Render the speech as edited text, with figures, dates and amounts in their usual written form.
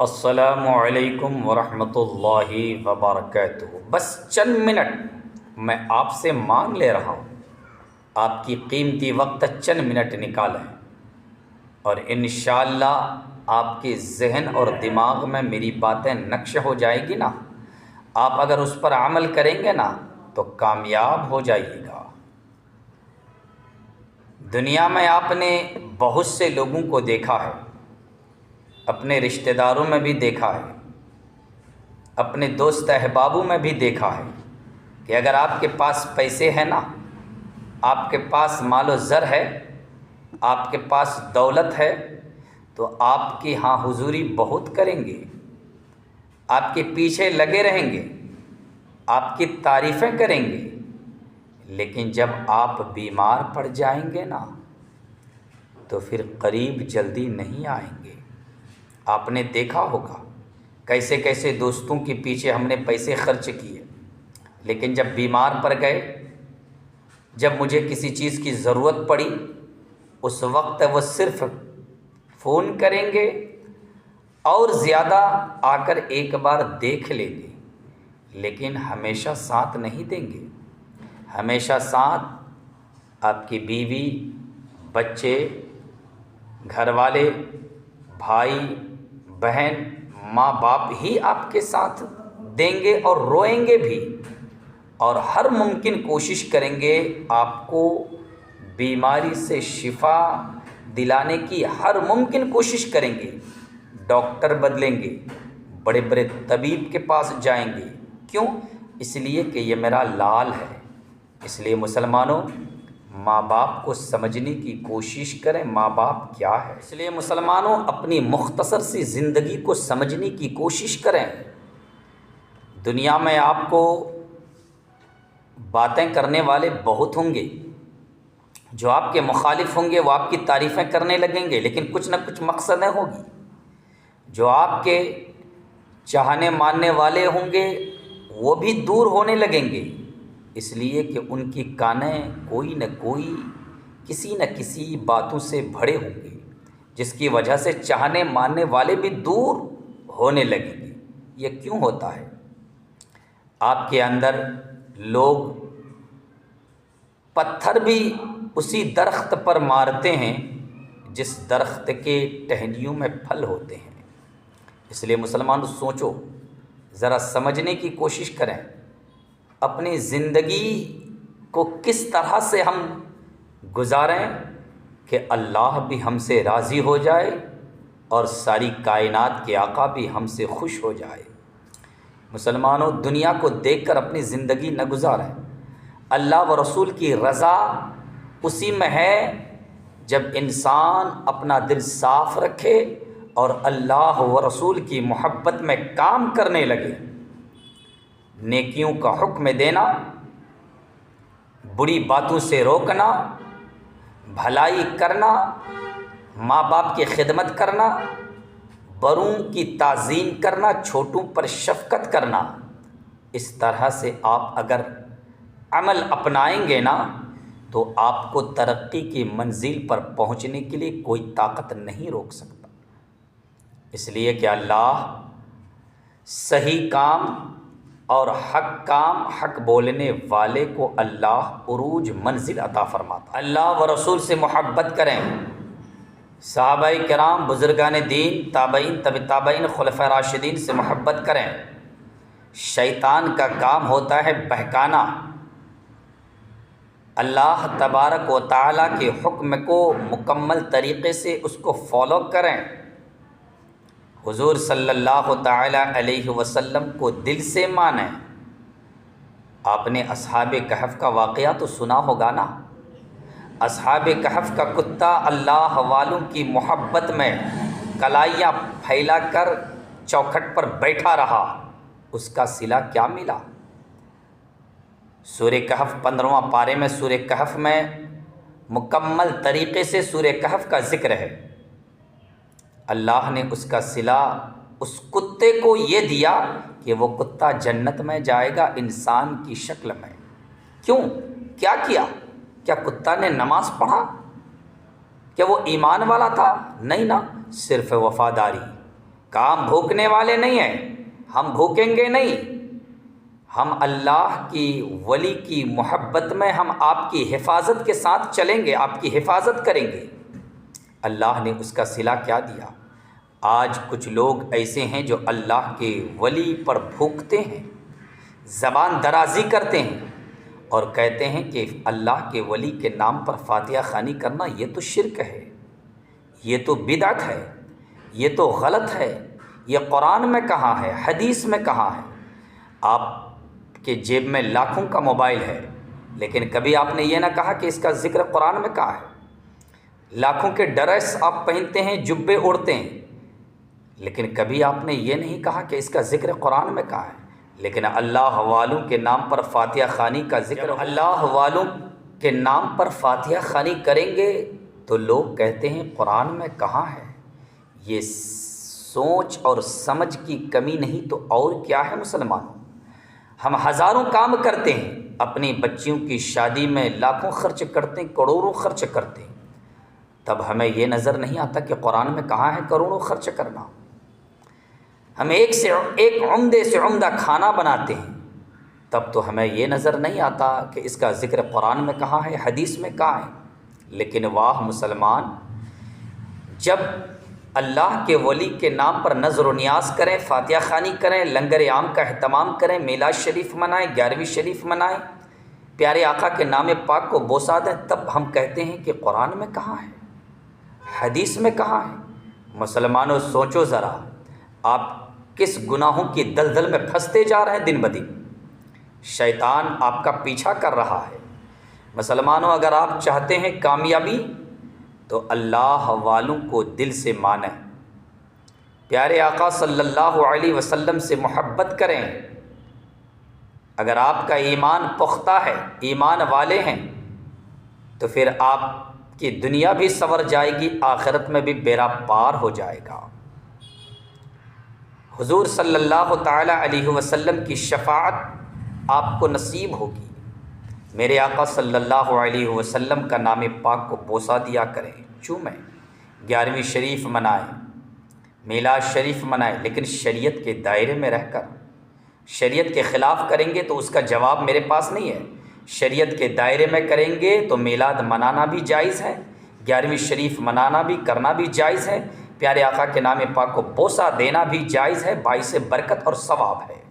السلام علیکم ورحمۃ اللہ وبرکاتہ۔ بس چند منٹ میں آپ سے مانگ لے رہا ہوں، آپ کی قیمتی وقت چند منٹ نکالیں اور انشاءاللہ آپ کے ذہن اور دماغ میں میری باتیں نقش ہو جائے گی نا۔ آپ اگر اس پر عمل کریں گے نا تو کامیاب ہو جائیے گا۔ دنیا میں آپ نے بہت سے لوگوں کو دیکھا ہے، اپنے رشتہ داروں میں بھی دیکھا ہے، اپنے دوست احبابوں میں بھی دیکھا ہے کہ اگر آپ کے پاس پیسے ہیں نا، آپ کے پاس مال و زر ہے، آپ کے پاس دولت ہے تو آپ کی ہاں حضوری بہت کریں گے، آپ کے پیچھے لگے رہیں گے، آپ کی تعریفیں کریں گے، لیکن جب آپ بیمار پڑ جائیں گے نا تو پھر قریب جلدی نہیں آئیں گے۔ آپ نے دیکھا ہوگا کیسے کیسے دوستوں کے پیچھے ہم نے پیسے خرچ کیے، لیکن جب بیمار پڑ گئے، جب مجھے کسی چیز کی ضرورت پڑی، اس وقت وہ صرف فون کریں گے اور زیادہ آ کر ایک بار دیکھ لیں گے، لیکن ہمیشہ ساتھ نہیں دیں گے۔ ہمیشہ ساتھ آپ کی بیوی، بچے، گھر والے، بھائی بہن، ماں باپ ہی آپ کے ساتھ دیں گے اور روئیں گے بھی، اور ہر ممکن کوشش کریں گے آپ کو بیماری سے شفا دلانے کی، ہر ممکن کوشش کریں گے۔ ڈاکٹر بدلیں گے، بڑے بڑے طبیب کے پاس جائیں گے۔ کیوں؟ اس لیے کہ یہ میرا لال ہے۔ اس لیے مسلمانوں، ماں باپ کو سمجھنے کی کوشش کریں، ماں باپ کیا ہے۔ اس لیے مسلمانوں، اپنی مختصر سی زندگی کو سمجھنے کی کوشش کریں۔ دنیا میں آپ کو باتیں کرنے والے بہت ہوں گے، جو آپ کے مخالف ہوں گے وہ آپ کی تعریفیں کرنے لگیں گے، لیکن کچھ نہ کچھ مقصدیں ہوگی۔ جو آپ کے چاہنے ماننے والے ہوں گے وہ بھی دور ہونے لگیں گے، اس لیے کہ ان کی کانیں کوئی نہ کوئی، کسی نہ کسی باتوں سے بھرے ہوں گے، جس کی وجہ سے چاہنے ماننے والے بھی دور ہونے لگیں گے۔ یہ کیوں ہوتا ہے؟ آپ کے اندر لوگ پتھر بھی اسی درخت پر مارتے ہیں جس درخت کے ٹہنیوں میں پھل ہوتے ہیں۔ اس لیے مسلمان سوچو، ذرا سمجھنے کی کوشش کریں، اپنی زندگی کو کس طرح سے ہم گزاریں کہ اللہ بھی ہم سے راضی ہو جائے اور ساری کائنات کے آقا بھی ہم سے خوش ہو جائے۔ مسلمانوں، دنیا کو دیکھ کر اپنی زندگی نہ گزاریں۔ اللہ و رسول کی رضا اسی میں ہے جب انسان اپنا دل صاف رکھے اور اللہ و رسول کی محبت میں کام کرنے لگے۔ نیکیوں کا حکم دینا، بری باتوں سے روکنا، بھلائی کرنا، ماں باپ کی خدمت کرنا، بڑوں کی تعظیم کرنا، چھوٹوں پر شفقت کرنا، اس طرح سے آپ اگر عمل اپنائیں گے نا تو آپ کو ترقی کی منزل پر پہنچنے کے لیے کوئی طاقت نہیں روک سکتا۔ اس لیے کہ اللہ صحیح کام اور حق کام، حق بولنے والے کو اللہ عروج منزل عطا فرماتا۔ اللہ و رسول سے محبت کریں، صحابہ کرام، بزرگان دین، تابعین، تبع تابعین، خلفائے راشدین سے محبت کریں۔ شیطان کا کام ہوتا ہے بہکانا۔ اللہ تبارک و تعالیٰ کے حکم کو مکمل طریقے سے اس کو فالو کریں۔ حضور صلی اللہ تعالیٰ علیہ وسلم کو دل سے مانیں۔ آپ نے اصحاب کہف کا واقعہ تو سنا ہوگا نا۔ اصحاب کہف کا کتا اللہ والوں کی محبت میں کلائیاں پھیلا کر چوکھٹ پر بیٹھا رہا، اس کا صلہ کیا ملا؟ سورہ کہف 15واں پارے میں، سورہ کہف میں مکمل طریقے سے سورہ کہف کا ذکر ہے۔ اللہ نے اس کا صلہ اس کتے کو یہ دیا کہ وہ کتا جنت میں جائے گا انسان کی شکل میں۔ کیوں؟ کیا کیا؟ کیا کتا نے نماز پڑھا؟ کیا وہ ایمان والا تھا؟ نہیں نا، صرف وفاداری۔ کام بھوکنے والے نہیں ہیں، ہم بھوکیں گے نہیں، ہم اللہ کی ولی کی محبت میں ہم آپ کی حفاظت کے ساتھ چلیں گے، آپ کی حفاظت کریں گے۔ اللہ نے اس کا صلہ کیا دیا؟ آج کچھ لوگ ایسے ہیں جو اللہ کے ولی پر بھوکتے ہیں، زبان درازی کرتے ہیں اور کہتے ہیں کہ اللہ کے ولی کے نام پر فاتحہ خوانی کرنا یہ تو شرک ہے، یہ تو بدعت ہے، یہ تو غلط ہے، یہ قرآن میں کہاں ہے، حدیث میں کہاں ہے؟ آپ کے جیب میں لاکھوں کا موبائل ہے، لیکن کبھی آپ نے یہ نہ کہا کہ اس کا ذکر قرآن میں کہاں ہے؟ لاکھوں کے ڈریس آپ پہنتے ہیں، جبے اوڑھتے ہیں، لیکن کبھی آپ نے یہ نہیں کہا کہ اس کا ذکر قرآن میں کہاں ہے؟ لیکن اللہ والوں کے نام پر فاتحہ خوانی کا ذکر، اللہ والوں کے نام پر فاتحہ خوانی کریں گے تو لوگ کہتے ہیں قرآن میں کہاں ہے؟ یہ سوچ اور سمجھ کی کمی نہیں تو اور کیا ہے مسلمانوں؟ ہم ہزاروں کام کرتے ہیں، اپنی بچیوں کی شادی میں لاکھوں خرچ کرتے ہیں، کروڑوں خرچ کرتے ہیں، تب ہمیں یہ نظر نہیں آتا کہ قرآن میں کہاں ہے کروڑوں خرچ کرنا؟ ہم ایک سے ایک عمدے سے عمدہ کھانا بناتے ہیں، تب تو ہمیں یہ نظر نہیں آتا کہ اس کا ذکر قرآن میں کہاں ہے، حدیث میں کہاں ہے؟ لیکن واہ مسلمان، جب اللہ کے ولی کے نام پر نظر و نیاز کریں، فاتحہ خوانی کریں، لنگر عام کا اہتمام کریں، میلاد شریف منائیں، 11ویں شریف منائیں، پیارے آقا کے نام پاک کو بوسا دیں، تب ہم کہتے ہیں کہ قرآن میں کہاں ہے، حدیث میں کہاں ہے؟ مسلمانوں سوچو ذرا، آپ کس گناہوں کی دلدل میں پھنستے جا رہے ہیں دن بدن؟ شیطان آپ کا پیچھا کر رہا ہے۔ مسلمانوں، اگر آپ چاہتے ہیں کامیابی تو اللہ والوں کو دل سے مانیں، پیارے آقا صلی اللہ علیہ وسلم سے محبت کریں۔ اگر آپ کا ایمان پختہ ہے، ایمان والے ہیں، تو پھر آپ کی دنیا بھی سنور جائے گی، آخرت میں بھی بیڑا پار ہو جائے گا۔ حضور صلی اللہ تعالی علیہ وسلم کی شفاعت آپ کو نصیب ہوگی۔ میرے آقا صلی اللہ علیہ وسلم کا نام پاک کو بوسا دیا کریں، چومیں، 11ویں شریف منائیں، میلاد شریف منائیں، لیکن شریعت کے دائرے میں رہ کر۔ شریعت کے خلاف کریں گے تو اس کا جواب میرے پاس نہیں ہے۔ شریعت کے دائرے میں کریں گے تو میلاد منانا بھی جائز ہے، 11ویں شریف منانا بھی کرنا بھی جائز ہے، پیارے آقا کے نام پاک کو بوسا دینا بھی جائز ہے، باعث برکت اور ثواب ہے۔